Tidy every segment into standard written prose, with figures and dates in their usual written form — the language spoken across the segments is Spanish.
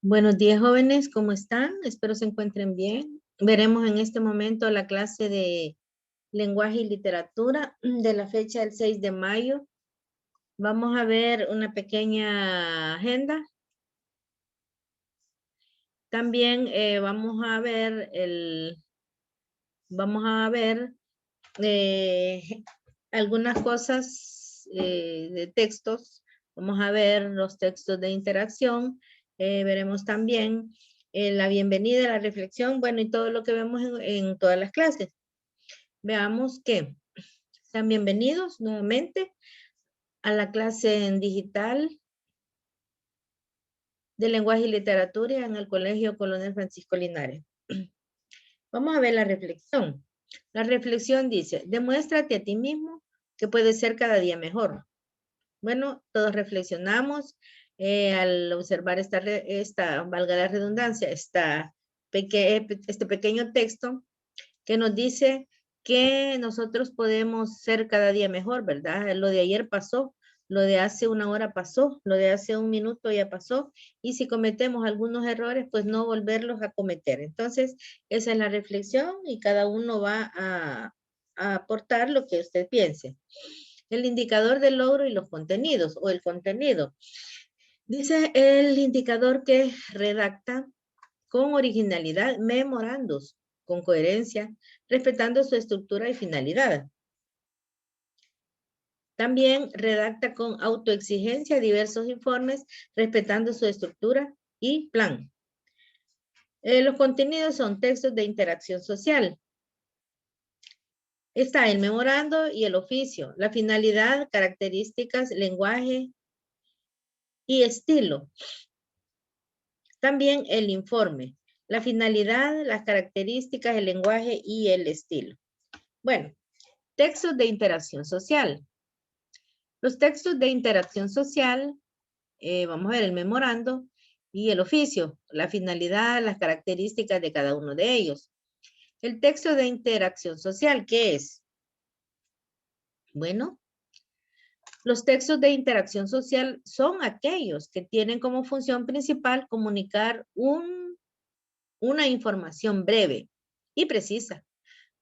Buenos días, jóvenes, ¿cómo están? Espero se encuentren bien. Veremos en este momento la clase de lenguaje y literatura de la fecha del 6 de mayo. Vamos a ver una pequeña agenda. También vamos a ver eh, algunas cosas de textos. Vamos a ver los textos de interacción. Veremos también la bienvenida, la reflexión, bueno, y todo lo que vemos en todas las clases. Veamos que sean bienvenidos nuevamente a la clase en digital de lenguaje y literatura en el Colegio Colonel Francisco Linares. Vamos a ver la reflexión. La reflexión dice, demuéstrate a ti mismo que puedes ser cada día mejor. Bueno, todos reflexionamos al observar valga la redundancia, este pequeño texto que nos dice que nosotros podemos ser cada día mejor, ¿verdad? Lo de ayer pasó, lo de hace una hora pasó, lo de hace un minuto ya pasó, y si cometemos algunos errores, pues no volverlos a cometer. Entonces, esa es la reflexión y cada uno va a aportar lo que usted piense. El indicador del logro y los contenidos, o el contenido. Dice el indicador que redacta con originalidad memorandos, con coherencia, respetando su estructura y finalidad. También redacta con autoexigencia diversos informes, respetando su estructura y plan. Los contenidos son textos de interacción social. Está el memorando y el oficio, la finalidad, características, lenguaje y estilo. También el informe, la finalidad, las características, el lenguaje y el estilo. Bueno, textos de interacción social. Los textos de interacción social, vamos a ver el memorando y el oficio, la finalidad, las características de cada uno de ellos. El texto de interacción social, ¿qué es? Bueno, los textos de interacción social son aquellos que tienen como función principal comunicar una información breve y precisa.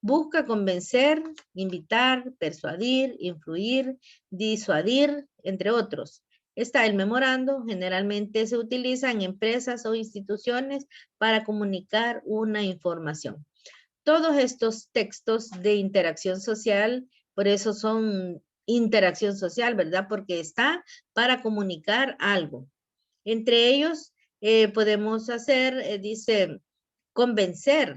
Busca convencer, invitar, persuadir, influir, disuadir, entre otros. Está el memorando, generalmente se utiliza en empresas o instituciones para comunicar una información. Todos estos textos de interacción social, por eso son interacción social, ¿verdad? Porque está para comunicar algo. Entre ellos podemos hacer, dice, convencer.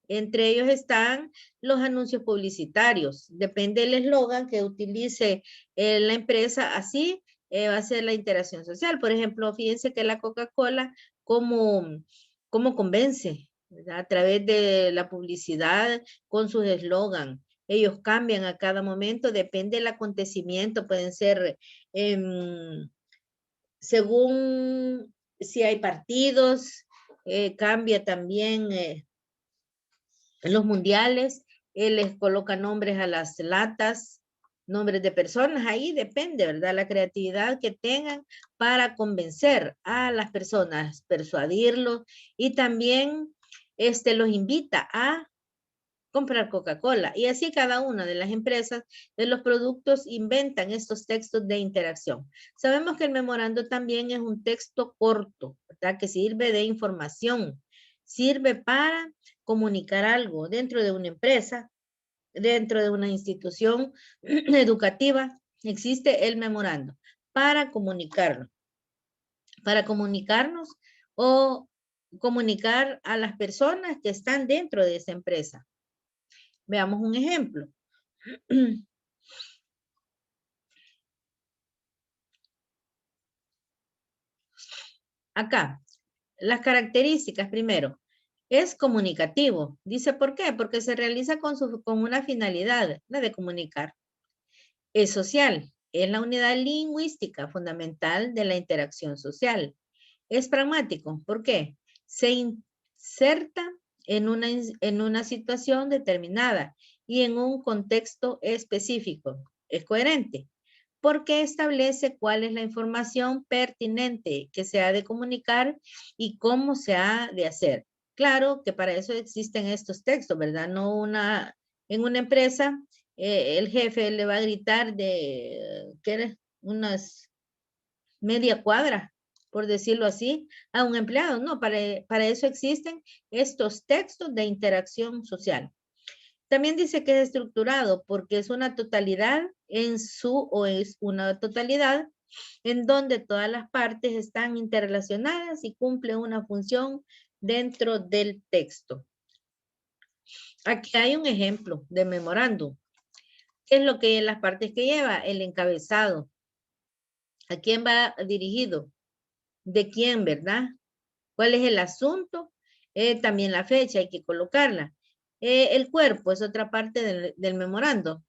Entre ellos están los anuncios publicitarios. Depende del eslogan que utilice la empresa, así va a ser la interacción social. Por ejemplo, fíjense que la Coca-Cola, ¿cómo convence? ¿Verdad? A través de la publicidad con sus eslogan. Ellos cambian a cada momento, depende del acontecimiento, pueden ser según si hay partidos, cambia también en los mundiales, les coloca nombres a las latas, nombres de personas, ahí depende, ¿verdad? La creatividad que tengan para convencer a las personas, persuadirlos y también los invita a comprar Coca-Cola. Y así cada una de las empresas de los productos inventan estos textos de interacción. Sabemos que el memorando también es un texto corto, ¿verdad? Que sirve de información, sirve para comunicar algo dentro de una empresa, dentro de una institución educativa. Existe el memorando para comunicarlo, para comunicarnos o comunicar a las personas que están dentro de esa empresa. Veamos un ejemplo. Acá, las características primero. Es comunicativo. Dice, ¿por qué? Porque se realiza con una finalidad, la de comunicar. Es social. Es la unidad lingüística fundamental de la interacción social. Es pragmático. ¿Por qué? Se inserta en una situación determinada y en un contexto específico. Es coherente porque establece cuál es la información pertinente que se ha de comunicar y cómo se ha de hacer. Claro que para eso existen estos textos, ¿verdad? No en una empresa, el jefe le va a gritar ¿qué? Unas media cuadra, por decirlo así, a un empleado. No, para eso existen estos textos de interacción social. También dice que es estructurado porque es una totalidad o es una totalidad en donde todas las partes están interrelacionadas y cumplen una función dentro del texto. Aquí hay un ejemplo de memorándum. ¿Qué es lo que las partes que lleva? El encabezado. ¿A quién va dirigido? ¿De quién, verdad? ¿Cuál es el asunto? También la fecha, hay que colocarla. El cuerpo es otra parte del memorando.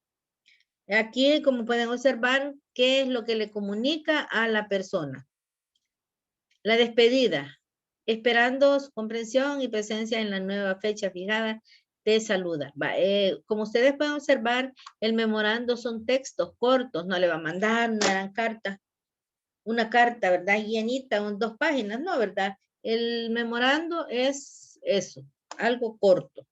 Aquí, como pueden observar, ¿qué es lo que le comunica a la persona? La despedida, esperando su comprensión y presencia en la nueva fecha fijada, te saluda. Como ustedes pueden observar, el memorando son textos cortos, no le va a mandar una carta, ¿verdad? Llenita, 2 páginas, no, ¿verdad? El memorando es eso, algo corto.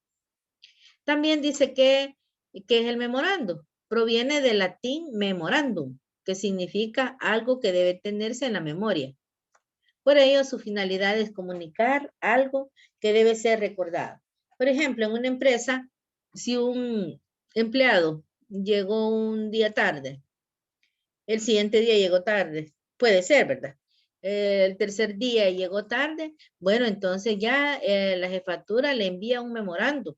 También dice que es el memorando. Proviene del latín memorandum, que significa algo que debe tenerse en la memoria. Por ello, su finalidad es comunicar algo que debe ser recordado. Por ejemplo, en una empresa, si un empleado llegó un día tarde, el siguiente día llegó tarde, puede ser, ¿verdad? El tercer día llegó tarde, bueno, entonces ya la jefatura le envía un memorando.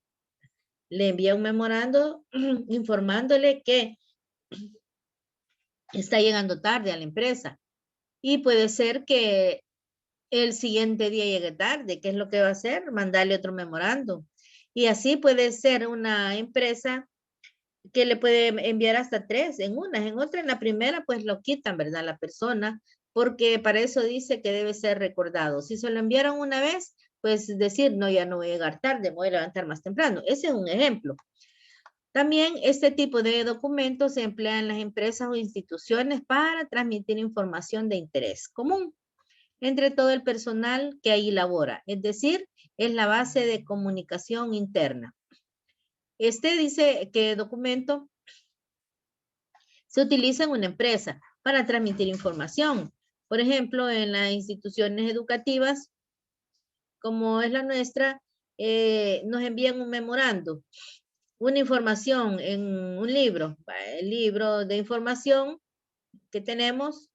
Le envía un memorando informándole que está llegando tarde a la empresa. Y puede ser que el siguiente día llegue tarde. ¿Qué es lo que va a hacer? Mandarle otro memorando. Y así puede ser una empresa que le puede enviar hasta 3 en una, en otra, en la primera, pues lo quitan, ¿verdad? La persona, porque para eso dice que debe ser recordado. Si se lo enviaron una vez, pues decir, no, ya no voy a llegar tarde, me voy a levantar más temprano. Ese es un ejemplo. También este tipo de documentos se emplea en las empresas o instituciones para transmitir información de interés común entre todo el personal que ahí labora, es decir, es la base de comunicación interna. Este dice que documento se utiliza en una empresa para transmitir información. Por ejemplo, en las instituciones educativas, como es la nuestra, nos envían un memorando, una información en un libro, el libro de información que tenemos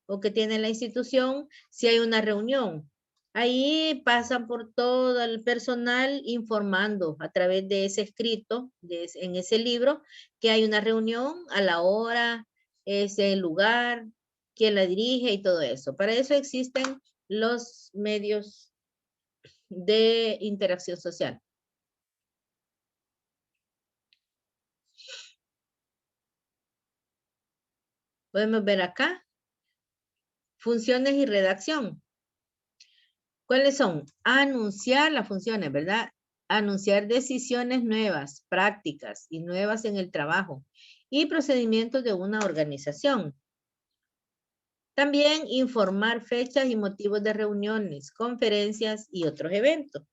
o que tiene la institución, si hay una reunión. Ahí pasan por todo el personal informando a través de ese escrito, en ese libro, que hay una reunión a la hora, ese lugar, quién la dirige y todo eso. Para eso existen los medios de interacción social. Podemos ver acá, funciones y redacción. ¿Cuáles son? Anunciar las funciones, ¿verdad? Anunciar decisiones nuevas, prácticas y nuevas en el trabajo y procedimientos de una organización. También informar fechas y motivos de reuniones, conferencias y otros eventos.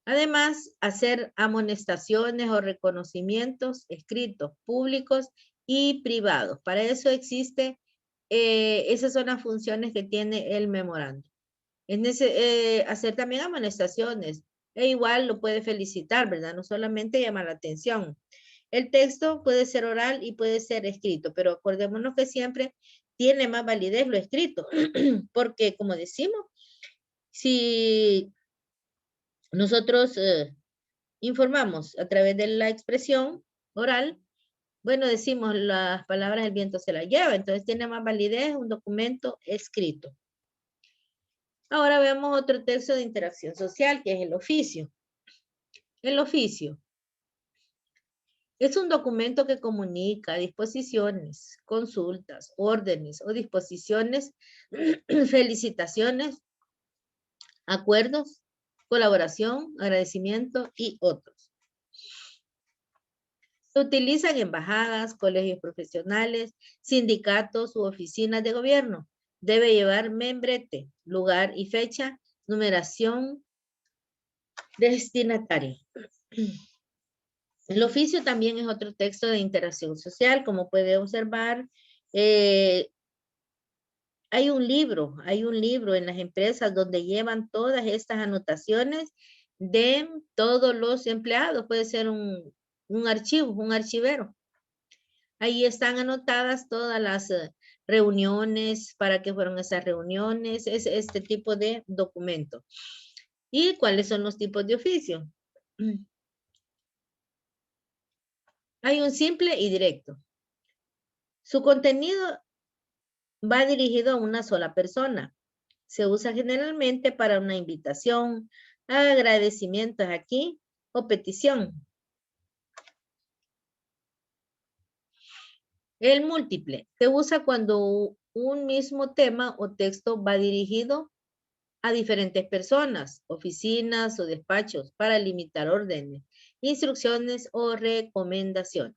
Además, hacer amonestaciones o reconocimientos escritos, públicos y privados. Para eso existe, esas son las funciones que tiene el memorando. Hacer también amonestaciones. E igual lo puede felicitar, ¿verdad? No solamente llamar la atención. El texto puede ser oral y puede ser escrito, pero acordémonos que siempre tiene más validez lo escrito, porque como decimos, si nosotros informamos a través de la expresión oral, bueno, decimos las palabras el viento se las lleva, entonces tiene más validez un documento escrito. Ahora veamos otro texto de interacción social, que es el oficio. El oficio es un documento que comunica disposiciones, consultas, órdenes o disposiciones, felicitaciones, acuerdos, colaboración, agradecimiento y otros. Se utilizan embajadas, colegios profesionales, sindicatos u oficinas de gobierno. Debe llevar membrete, lugar y fecha, numeración, destinatario. El oficio también es otro texto de interacción social, como puede observar. Hay un libro en las empresas donde llevan todas estas anotaciones de todos los empleados. Puede ser un archivo, un archivero. Ahí están anotadas todas las reuniones, para qué fueron esas reuniones, es este tipo de documento. ¿Y cuáles son los tipos de oficio? Hay un simple y directo. Su contenido va dirigido a una sola persona. Se usa generalmente para una invitación, agradecimientos aquí o petición. El múltiple se usa cuando un mismo tema o texto va dirigido a diferentes personas, oficinas o despachos para limitar órdenes, instrucciones o recomendaciones.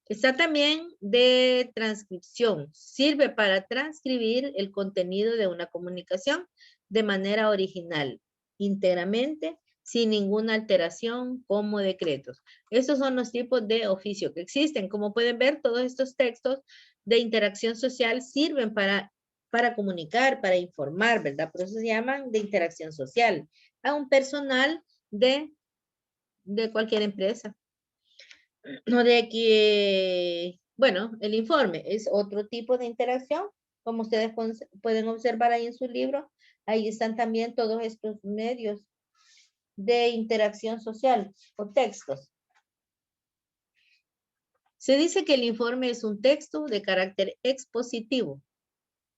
Está también de transcripción. Sirve para transcribir el contenido de una comunicación de manera original, íntegramente, sin ninguna alteración, como decretos. Estos son los tipos de oficio que existen. Como pueden ver, todos estos textos de interacción social sirven para comunicar, para informar, ¿verdad? Por eso se llaman de interacción social a un personal de cualquier empresa. No de que, bueno, el informe es otro tipo de interacción, como ustedes pueden observar ahí en su libro. Ahí están también todos estos medios de interacción social o textos. Se dice que el informe es un texto de carácter expositivo,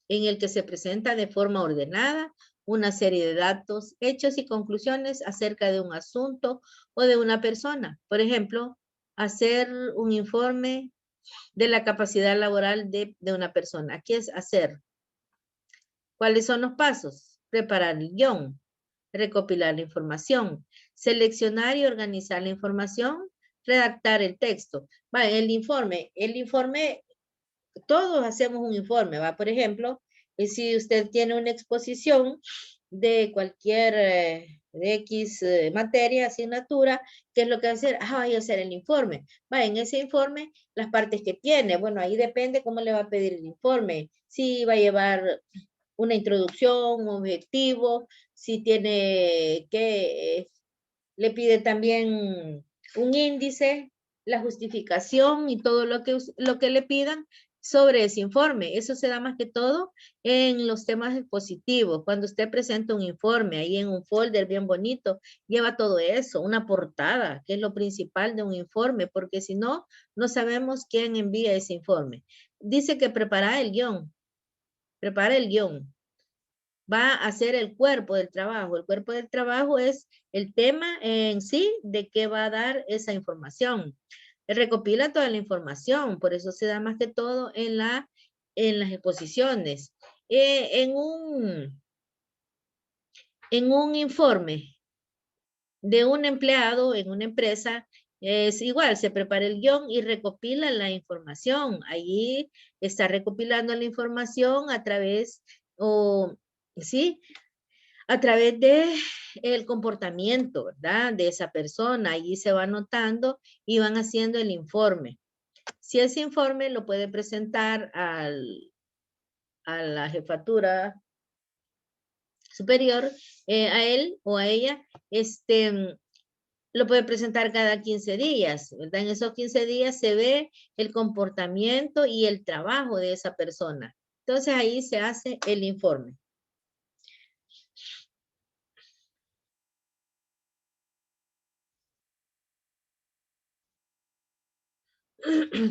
en el que se presenta de forma ordenada una serie de datos, hechos y conclusiones acerca de un asunto o de una persona. Por ejemplo, hacer un informe de la capacidad laboral de una persona. ¿Qué es hacer? ¿Cuáles son los pasos? Preparar el guión, recopilar la información, seleccionar y organizar la información, redactar el texto. Va, el informe, todos hacemos un informe, ¿va? Por ejemplo, si usted tiene una exposición de cualquier de X materia, asignatura, ¿qué es lo que va a hacer? Voy a hacer el informe. Va, en ese informe, las partes que tiene, bueno, ahí depende cómo le va a pedir el informe. Si va a llevar una introducción, un objetivo, si tiene que, le pide también un índice, la justificación y todo lo que le pidan sobre ese informe. Eso se da más que todo en los temas expositivos. Cuando usted presenta un informe ahí en un folder bien bonito, lleva todo eso, una portada, que es lo principal de un informe, porque si no, no sabemos quién envía ese informe. Dice que prepara el guión. Va a ser el cuerpo del trabajo. El cuerpo del trabajo es el tema en sí de qué va a dar esa información. Recopila toda la información, por eso se da más que todo en las exposiciones. En un informe de un empleado en una empresa, es igual, se prepara el guión y recopila la información. Allí está recopilando la información a través, ¿sí? A través de el comportamiento, ¿verdad? De esa persona. Allí se va anotando y van haciendo el informe. Si ese informe lo puede presentar a la jefatura superior, a él o a ella, lo puede presentar cada 15 días, ¿verdad? En esos 15 días se ve el comportamiento y el trabajo de esa persona. Entonces ahí se hace el informe.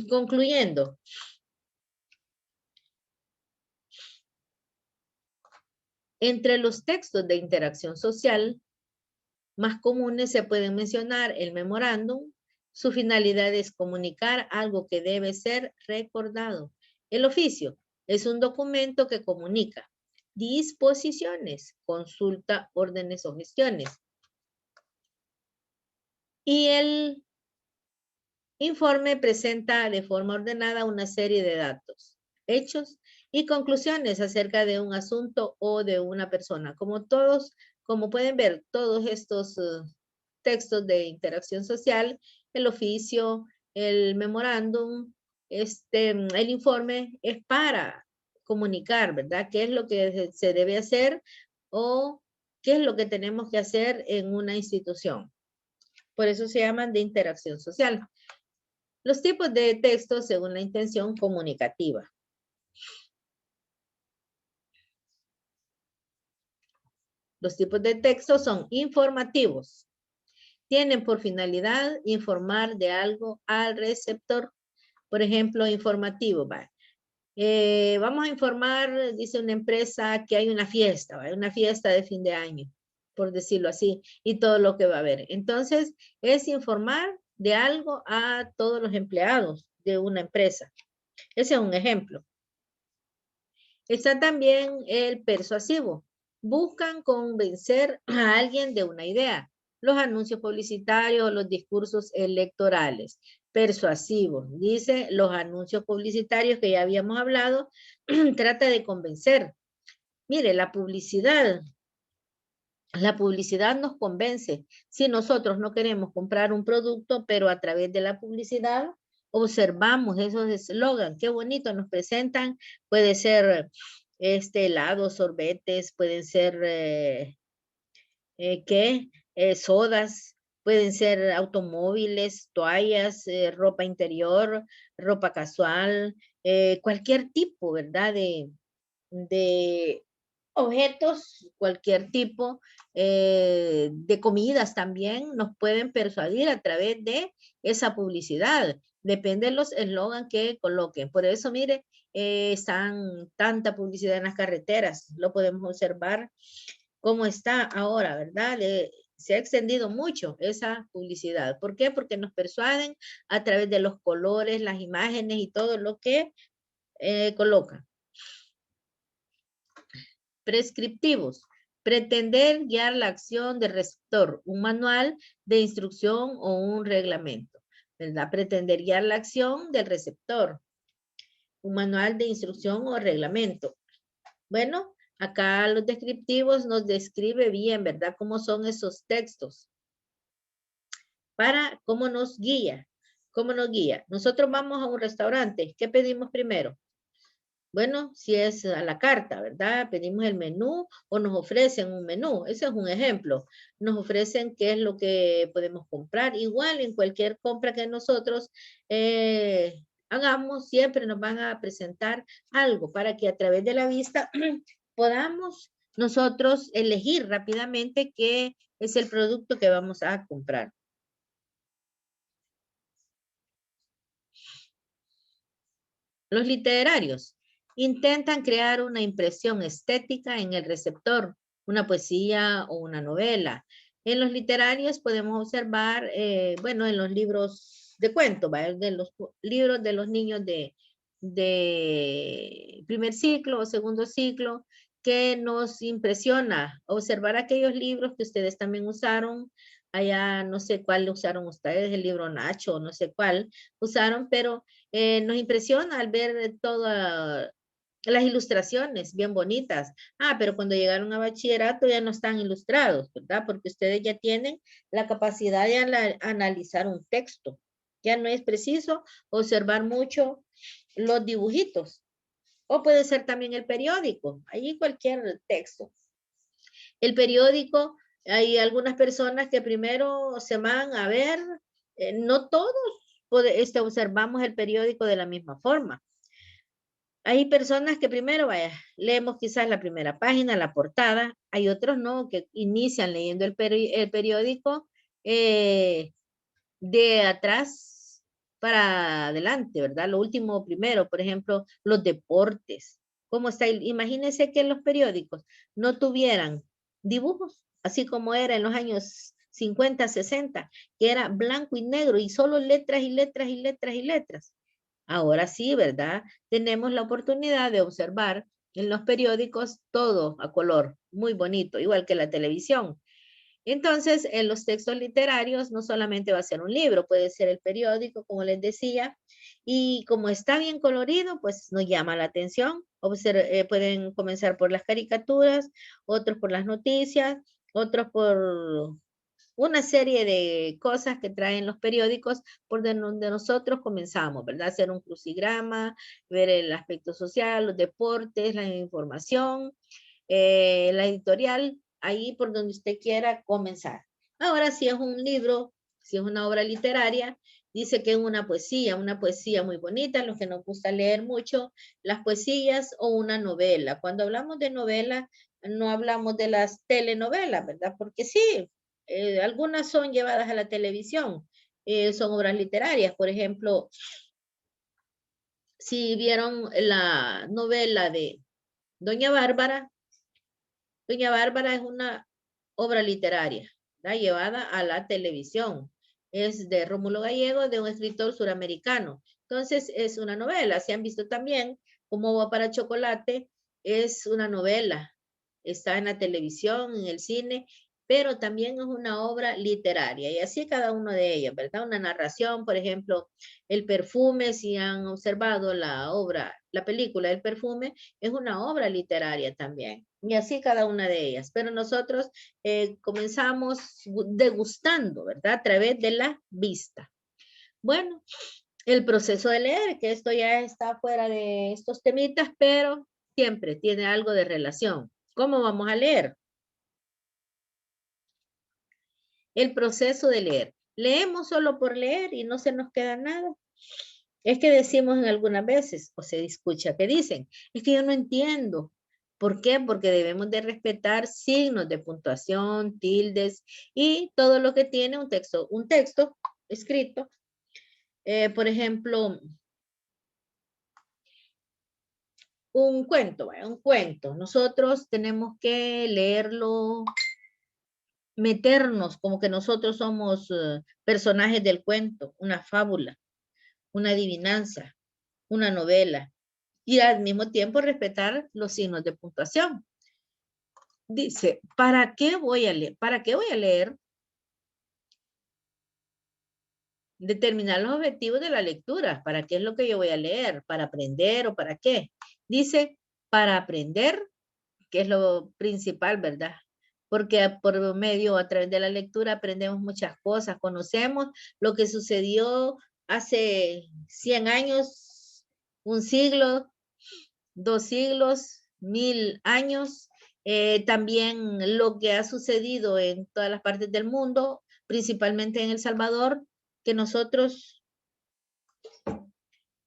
Concluyendo, entre los textos de interacción social más comunes se pueden mencionar el memorándum. Su finalidad es comunicar algo que debe ser recordado. El oficio es un documento que comunica disposiciones, consulta, órdenes o gestiones. Y el Informe presenta de forma ordenada una serie de datos, hechos y conclusiones acerca de un asunto o de una persona. Como pueden ver, todos estos textos de interacción social, el oficio, el memorándum, el informe es para comunicar, ¿verdad? ¿Qué es lo que se debe hacer o qué es lo que tenemos que hacer en una institución? Por eso se llaman de interacción social. Los tipos de texto según la intención comunicativa. Los tipos de texto son informativos. Tienen por finalidad informar de algo al receptor. Por ejemplo, informativo. Vamos a informar, dice una empresa, que hay una fiesta, una fiesta de fin de año, por decirlo así, y todo lo que va a haber. Entonces, es informar de algo a todos los empleados de una empresa. Ese es un ejemplo. Está también el persuasivo. Buscan convencer a alguien de una idea. Los anuncios publicitarios, los discursos electorales. Persuasivos. Dice los anuncios publicitarios que ya habíamos hablado, trata de convencer. Mire, la publicidad nos convence. Si nosotros no queremos comprar un producto, pero a través de la publicidad observamos esos eslogan, qué bonito nos presentan. Puede ser helados, sorbetes, pueden ser sodas, pueden ser automóviles, toallas, ropa interior, ropa casual, cualquier tipo, ¿verdad? De objetos, cualquier tipo de comidas también nos pueden persuadir a través de esa publicidad. Depende de los eslogans que coloquen. Por eso, mire, están tanta publicidad en las carreteras. Lo podemos observar cómo está ahora, ¿verdad? Se ha extendido mucho esa publicidad. ¿Por qué? Porque nos persuaden a través de los colores, las imágenes y todo lo que colocan. Prescriptivos. Pretender guiar la acción del receptor, un manual de instrucción o un reglamento, ¿verdad? Pretender guiar la acción del receptor, un manual de instrucción o reglamento. Bueno, acá los descriptivos nos describe bien, ¿verdad? Cómo son esos textos. Para cómo nos guía. ¿Cómo nos guía? Nosotros vamos a un restaurante. ¿Qué pedimos primero? Bueno, si es a la carta, ¿verdad? Pedimos el menú o nos ofrecen un menú. Ese es un ejemplo. Nos ofrecen qué es lo que podemos comprar. Igual en cualquier compra que nosotros hagamos, siempre nos van a presentar algo para que a través de la vista podamos nosotros elegir rápidamente qué es el producto que vamos a comprar. Los literarios intentan crear una impresión estética en el receptor, una poesía o una novela. En los literarios podemos observar, bueno, en los libros de cuento, de los libros de los niños de primer ciclo o segundo ciclo, que nos impresiona observar aquellos libros que ustedes también usaron. Allá no sé cuál usaron ustedes, el libro Nacho, no sé cuál usaron, pero nos impresiona al ver todas las ilustraciones bien bonitas. Pero cuando llegaron a bachillerato ya no están ilustrados, ¿verdad? Porque ustedes ya tienen la capacidad de analizar un texto. Ya no es preciso observar mucho los dibujitos. O puede ser también el periódico, ahí cualquier texto. El periódico, hay algunas personas que primero se van a ver, no todos observamos el periódico de la misma forma. Hay personas que primero, leemos quizás la primera página, la portada. Hay otros no, que inician leyendo el periódico de atrás para adelante, ¿verdad? Lo último primero, por ejemplo, los deportes. ¿Cómo está? Imagínense que los periódicos no tuvieran dibujos, así como era en los años 50, 60, que era blanco y negro y solo letras y letras y letras y letras. Ahora sí, ¿verdad? Tenemos la oportunidad de observar en los periódicos todo a color, muy bonito, igual que la televisión. Entonces, en los textos literarios no solamente va a ser un libro, puede ser el periódico, como les decía, y como está bien colorido, pues nos llama la atención. Pueden comenzar por las caricaturas, otros por las noticias, otros por una serie de cosas que traen los periódicos por donde nosotros comenzamos, ¿verdad? Hacer un crucigrama, ver el aspecto social, los deportes, la información, la editorial, ahí por donde usted quiera comenzar. Ahora, si es un libro, si es una obra literaria, dice que es una poesía muy bonita, los que nos gusta leer mucho, las poesías o una novela. Cuando hablamos de novela, no hablamos de las telenovelas, ¿verdad? Porque sí, algunas son llevadas a la televisión, son obras literarias. Por ejemplo, si vieron la novela de Doña Bárbara es una obra literaria, ¿verdad? Llevada a la televisión. Es de Rómulo Gallego, de un escritor suramericano. Entonces, es una novela. Se han visto también como Agua para Chocolate, es una novela. Está en la televisión, en el cine, pero también es una obra literaria. Y así cada uno de ellos, ¿verdad? Una narración, por ejemplo, El perfume, si han observado la obra, la película El perfume, es una obra literaria también. Y así cada una de ellas. Pero nosotros comenzamos degustando, ¿verdad? A través de la vista. Bueno, el proceso de leer, que esto ya está fuera de estos temitas, pero siempre tiene algo de relación. ¿Cómo vamos a leer? El proceso de leer. Leemos solo por leer y no se nos queda nada. Es que decimos en algunas veces, o se escucha que dicen, es que yo no entiendo. ¿Por qué? Porque debemos de respetar signos de puntuación, tildes y todo lo que tiene un texto escrito. Por ejemplo, un cuento, un cuento. Nosotros tenemos que leerlo, meternos como que nosotros somos personajes del cuento, una fábula, una adivinanza, una novela, y al mismo tiempo respetar los signos de puntuación. Dice, ¿para qué voy a leer? ¿Para qué voy a leer? Determinar los objetivos de la lectura. ¿Para qué es lo que yo voy a leer? ¿Para aprender o para qué? Dice, para aprender, que es lo principal, ¿verdad? Porque por medio, a través de la lectura, aprendemos muchas cosas, conocemos lo que sucedió hace 100 años, un siglo, 2 siglos, 1000 años, también lo que ha sucedido en todas las partes del mundo, principalmente en El Salvador, que nosotros,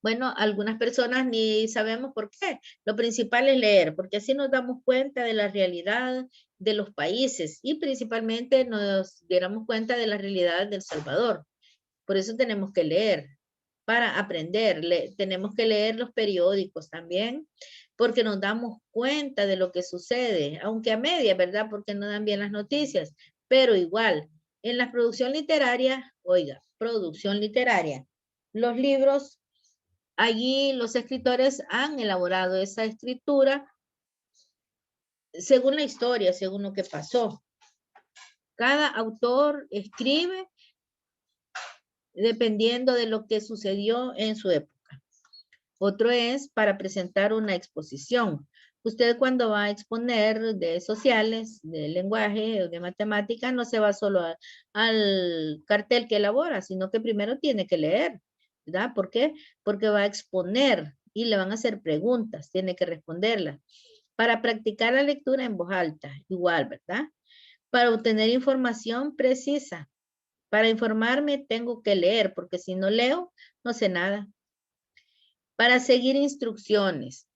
bueno, algunas personas ni sabemos por qué. Lo principal es leer, porque así nos damos cuenta de la realidad de los países y principalmente nos diéramos cuenta de la realidad del Salvador. Por eso tenemos que leer para aprender. Tenemos que leer los periódicos también, porque nos damos cuenta de lo que sucede, aunque a media, ¿verdad? Porque no dan bien las noticias, pero igual, en la producción literaria, oiga, producción literaria, los libros, allí los escritores han elaborado esa escritura según la historia, según lo que pasó. Cada autor escribe dependiendo de lo que sucedió en su época. Otro es para presentar una exposición. Usted cuando va a exponer de sociales, de lenguaje o de matemática, no se va solo al cartel que elabora, sino que primero tiene que leer, ¿verdad? ¿Por qué? Porque va a exponer y le van a hacer preguntas, tiene que responderlas. Para practicar la lectura en voz alta, igual, ¿verdad? Para obtener información precisa. Para informarme tengo que leer, porque si no leo, no sé nada. Para seguir instrucciones.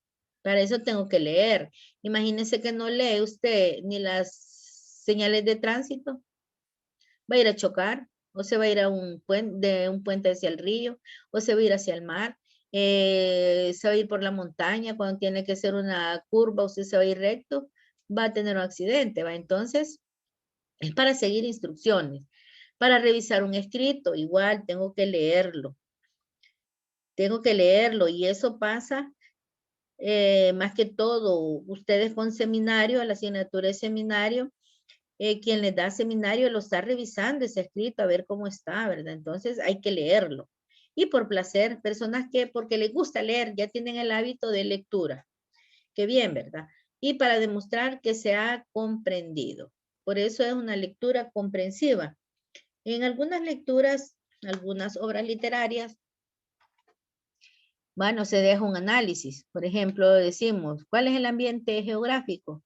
Para eso tengo que leer. Imagínese que no lee usted ni las señales de tránsito. Va a ir a chocar, o se va a ir a de un puente hacia el río, o se va a ir hacia el mar, se va a ir por la montaña cuando tiene que hacer una curva, usted se va a ir recto, va a tener un accidente, ¿va? Entonces, es para seguir instrucciones. Para revisar un escrito, igual tengo que leerlo. Tengo que leerlo y eso pasa más que todo, ustedes con seminario, la asignatura de seminario, quien les da seminario lo está revisando ese escrito a ver cómo está, ¿verdad? Entonces hay que leerlo. Y por placer, personas que porque les gusta leer ya tienen el hábito de lectura. Qué bien, ¿verdad? Y para demostrar que se ha comprendido. Por eso es una lectura comprensiva. En algunas lecturas, algunas obras literarias, bueno, se deja un análisis. Por ejemplo, decimos, ¿cuál es el ambiente geográfico?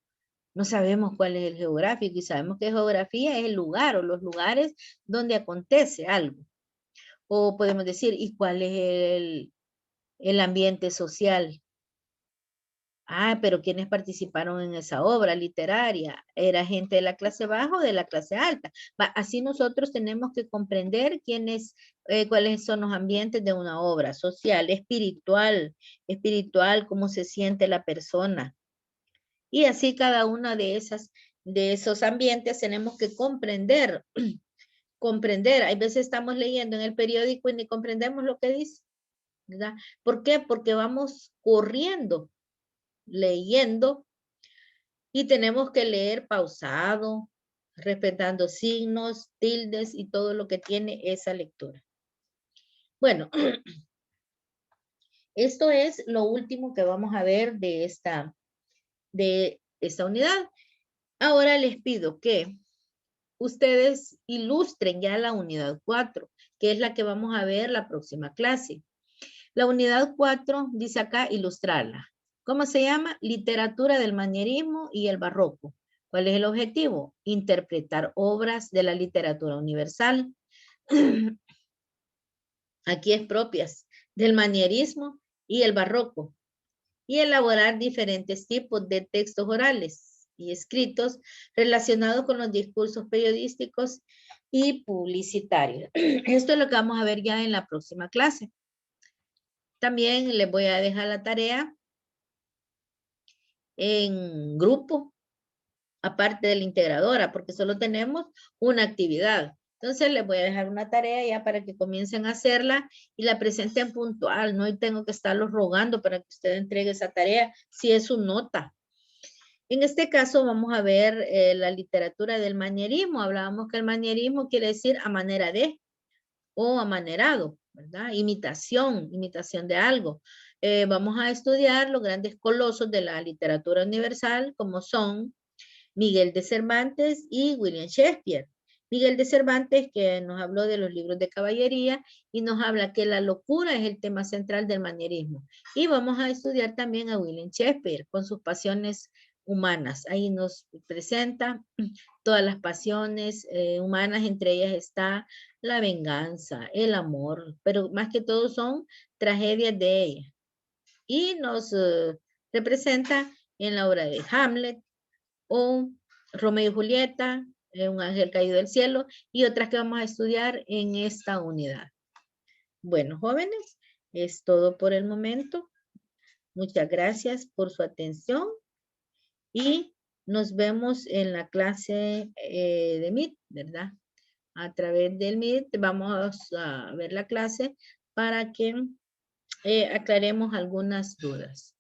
No sabemos cuál es el geográfico y sabemos que geografía es el lugar o los lugares donde acontece algo. O podemos decir, ¿y cuál es el ambiente social? Ah, pero ¿quiénes participaron en esa obra literaria? ¿Era gente de la clase baja o de la clase alta? Así nosotros tenemos que comprender cuáles son los ambientes de una obra social, espiritual, cómo se siente la persona. Y así cada una de esos ambientes tenemos que comprender. Comprender. Hay veces estamos leyendo en el periódico y ni comprendemos lo que dice, ¿verdad? ¿Por qué? Porque vamos corriendo leyendo y tenemos que leer pausado, respetando signos, tildes y todo lo que tiene esa lectura. Bueno, esto es lo último que vamos a ver de esta unidad. Ahora les pido que ustedes ilustren ya la unidad 4, que es la que vamos a ver la próxima clase. La unidad 4 dice acá ilustrarla. ¿Cómo se llama? Literatura del manierismo y el barroco. ¿Cuál es el objetivo? Interpretar obras de la literatura universal. Aquí es propias del manierismo y el barroco. Y elaborar diferentes tipos de textos orales y escritos relacionados con los discursos periodísticos y publicitarios. Esto es lo que vamos a ver ya en la próxima clase. También les voy a dejar la tarea en grupo, aparte de la integradora, porque solo tenemos una actividad. Entonces les voy a dejar una tarea ya para que comiencen a hacerla y la presenten puntual. No tengo que estarlos rogando para que usted entregue esa tarea si es su nota. En este caso vamos a ver la literatura del manierismo. Hablábamos que el manierismo quiere decir a manera de o amanerado, ¿verdad? Imitación de algo. Vamos a estudiar los grandes colosos de la literatura universal, como son Miguel de Cervantes y William Shakespeare. Miguel de Cervantes, que nos habló de los libros de caballería y nos habla que la locura es el tema central del manierismo. Y vamos a estudiar también a William Shakespeare con sus pasiones humanas. Ahí nos presenta todas las pasiones humanas, entre ellas está la venganza, el amor, pero más que todo son tragedias de ella. Y nos representa en la obra de Hamlet o Romeo y Julieta, un ángel caído del cielo y otras que vamos a estudiar en esta unidad. Bueno, jóvenes, es todo por el momento. Muchas gracias por su atención y nos vemos en la clase de Meet, ¿verdad? A través del Meet vamos a ver la clase para que aclaremos algunas dudas.